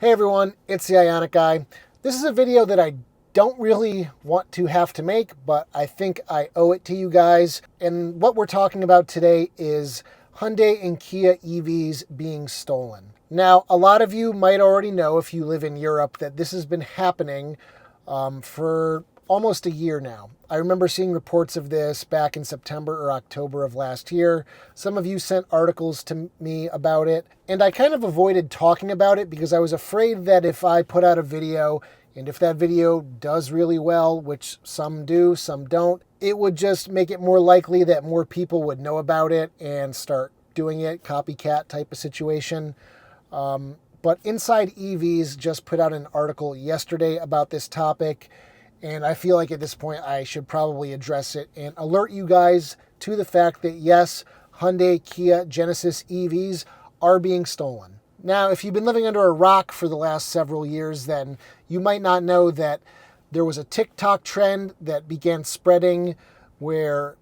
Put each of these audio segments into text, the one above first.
Hey everyone, it's the Ioniq guy. This is a video that I don't really want to have to make, but I think I owe it to you guys. And what we're talking about today is Hyundai and Kia EVs being stolen. Now, a lot of you might already know, if you live in Europe, that this has been happening for almost a year now. I remember seeing reports of this back in September or October of last year. Some of you sent articles to me about it, and I kind of avoided talking about it because I was afraid that if I put out a video, and if that video does really well, which some do, some don't, it would just make it more likely that more people would know about it and start doing it, copycat type of situation. But Inside EVs just put out an article yesterday about this topic, and I feel like at this point I should probably address it and alert you guys to the fact that yes, Hyundai, Kia, Genesis EVs are being stolen. Now, if you've been living under a rock for the last several years, then you might not know that there was a TikTok trend that began spreading where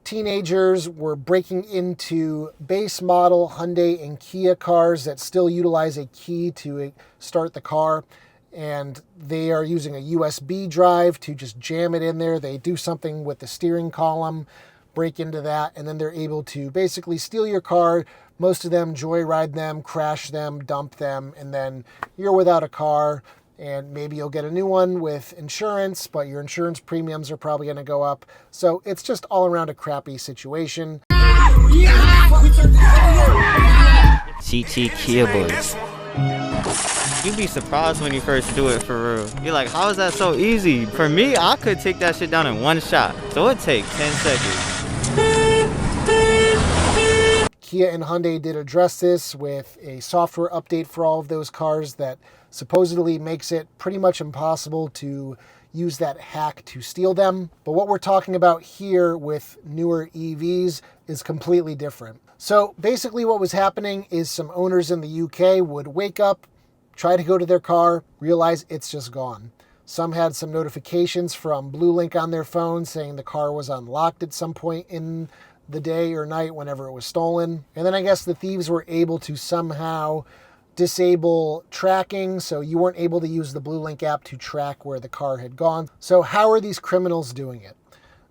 teenagers were breaking into base model Hyundai and Kia cars that still utilize a key to start the car. And they are using a USB drive to just jam it in there. They do something with the steering column, break into that, and then they're able to basically steal your car. Most of them joyride them, crash them, dump them, and then you're without a car. And maybe you'll get a new one with insurance, but your insurance premiums are probably going to go up. So it's just all around a crappy situation. CT Kia boys. You'd be surprised when you first do it for real. You're like, how is that so easy? For me, I could take that shit down in one shot. So it'd take 10 seconds. Kia and Hyundai did address this with a software update for all of those cars that supposedly makes it pretty much impossible to use that hack to steal them. But what we're talking about here with newer EVs is completely different. So basically what was happening is some owners in the UK would wake up, try to go to their car, realize it's just gone. Some had some notifications from BlueLink on their phone saying the car was unlocked at some point in the day or night whenever it was stolen. And then I guess the thieves were able to somehow disable tracking, so you weren't able to use the BlueLink app to track where the car had gone. So how are these criminals doing it?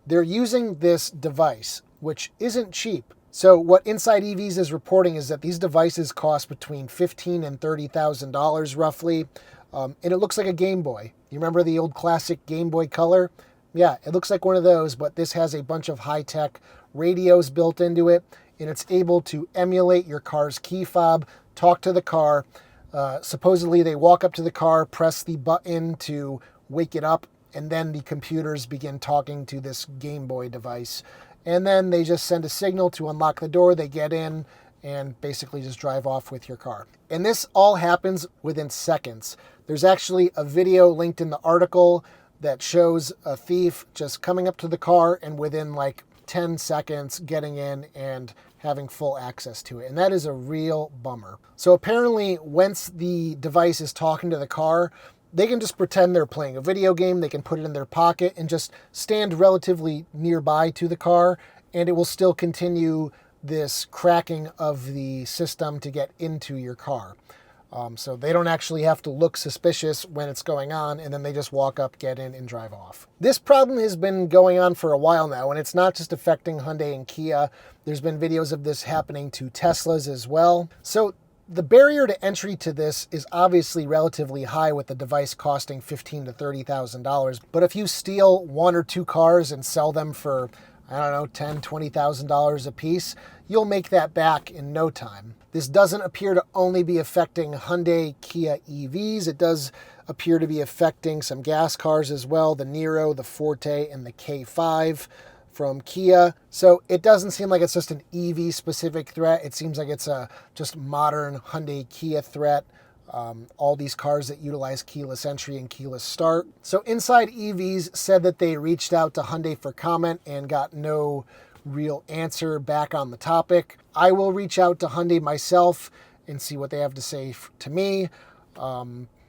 They're using this device, which isn't cheap. So what Inside EVs is reporting is that these devices cost between $15,000 and $30,000 roughly, and it looks like a Game Boy. You remember the old classic Game Boy Color? Yeah, it looks like one of those, but this has a bunch of high-tech radios built into it, and it's able to emulate your car's key fob, talk to the car. Supposedly they walk up to the car, press the button to wake it up, and then the computers begin talking to this Game Boy device. And then they just send a signal to unlock the door, they get in, and basically just drive off with your car. And this all happens within seconds. There's actually a video linked in the article that shows a thief just coming up to the car and within like 10 seconds getting in and having full access to it. And that is a real bummer. So apparently once the device is talking to the car, they can just pretend they're playing a video game. They can put it in their pocket and just stand relatively nearby to the car, and it will still continue this cracking of the system to get into your car. So they don't actually have to look suspicious when it's going on, and then they just walk up, get in, and drive off. This problem has been going on for a while now, and it's not just affecting Hyundai and Kia. There's been videos of this happening to Teslas as well. So the barrier to entry to this is obviously relatively high with the device costing $15,000 to $30,000. But if you steal one or two cars and sell them for, I don't know, $10,000, $20,000 a piece, you'll make that back in no time. This doesn't appear to only be affecting Hyundai, Kia EVs. It does appear to be affecting some gas cars as well, the Niro, the Forte, and the K5 from Kia. So it doesn't seem like it's just an EV specific threat. It seems like it's a just modern Hyundai Kia threat. All these cars that utilize keyless entry and keyless start. So Inside EVs said that they reached out to Hyundai for comment and got no real answer back on the topic. I will reach out to Hyundai myself and see what they have to say to me,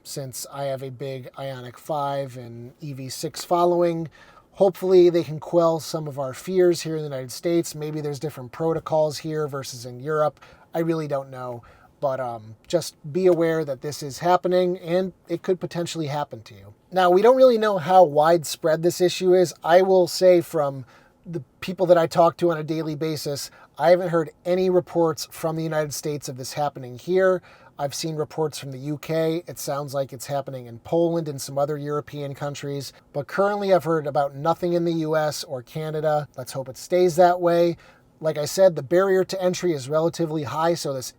since I have a big Ioniq 5 and EV6 following. Hopefully they can quell some of our fears here in the United States. Maybe there's different protocols here versus in Europe. I really don't know. But just be aware that this is happening and it could potentially happen to you. Now, we don't really know how widespread this issue is. I will say from the people that I talk to on a daily basis, I haven't heard any reports from the United States of this happening here. I've seen reports from the UK. It sounds like it's happening in Poland and some other European countries. But currently I've heard about nothing in the US or Canada. Let's hope it stays that way. Like I said, the barrier to entry is relatively high, so this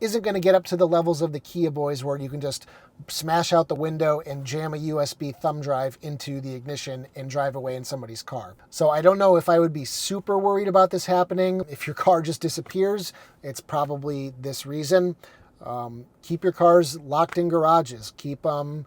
isn't going to get up to the levels of the Kia boys where you can just smash out the window and jam a USB thumb drive into the ignition and drive away in somebody's car. So I don't know if I would be super worried about this happening. If your car just disappears, it's probably this reason. Keep your cars locked in garages. Keep them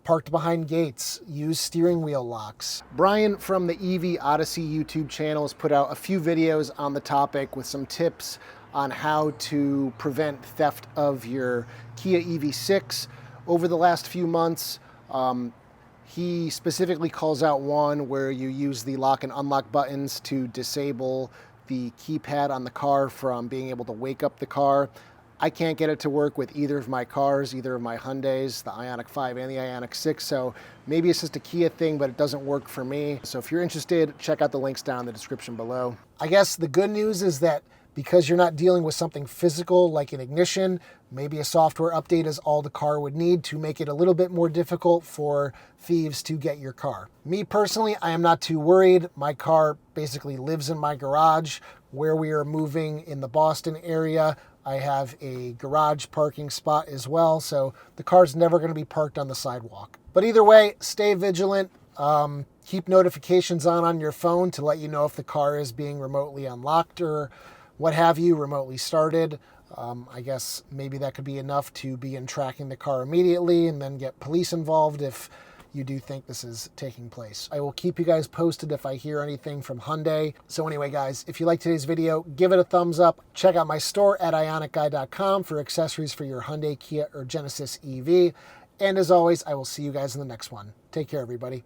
parked behind gates. Use steering wheel locks. Brian from the EV Odyssey YouTube channel has put out a few videos on the topic with some tips on how to prevent theft of your Kia EV6 over the last few months. He specifically calls out one where you use the lock and unlock buttons to disable the keypad on the car from being able to wake up the car. I can't get it to work with either of my cars, either of my Hyundais, the Ioniq 5 and the Ioniq 6, so maybe it's just a Kia thing, but it doesn't work for me. So if you're interested, check out the links down in the description below. I guess the good news is that because you're not dealing with something physical like an ignition, maybe a software update is all the car would need to make it a little bit more difficult for thieves to get your car. Me personally, I am not too worried. My car basically lives in my garage. Where we are moving in the Boston area, I have a garage parking spot as well, so the car's never going to be parked on the sidewalk. But either way, stay vigilant. Keep notifications on your phone to let you know if the car is being remotely unlocked or what have you, remotely started. I guess maybe that could be enough to begin tracking the car immediately and then get police involved if you do think this is taking place. I will keep you guys posted if I hear anything from Hyundai. So anyway, guys, if you like today's video, give it a thumbs up. Check out my store at ioniqguy.com for accessories for your Hyundai, Kia, or Genesis EV. And as always, I will see you guys in the next one. Take care, everybody.